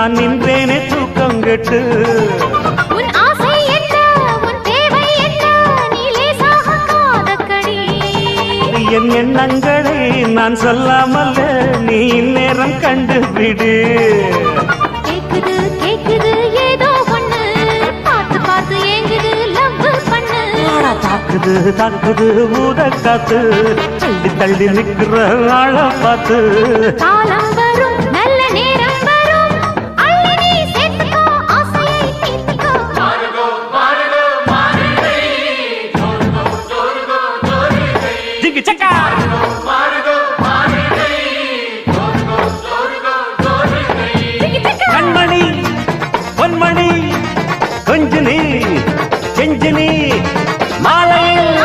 நான் நின்றேனே தூக்கம் கெட்டு உன் ஆசை என்ன உன் தேவை என்ன நீ லேசாக காதக்கடி என் எண்ணங்களை நான் சொல்லாமல் நீ இந்நேரம் கண்டுபிடு கேக்குது கேக்குது ஏதோ ஒண்ணு பார்த்து பார்த்து ஏங்குது லவ் பண்ணு தாக்குது தாக்குது ஊத காத்து தள்ளி தள்ளி நிக்கிற ஆள பார்த்து காலம் வரும் நல்ல நேரம் வரும் அள்ளி நீ சேர்த்துக்கோ ஆசையை தீர்த்துக்கோ ஜிங்கு சக்கா கண்மணி பொன்மணி கொஞ்சு நீ செஞ்சு நீ மாலையில்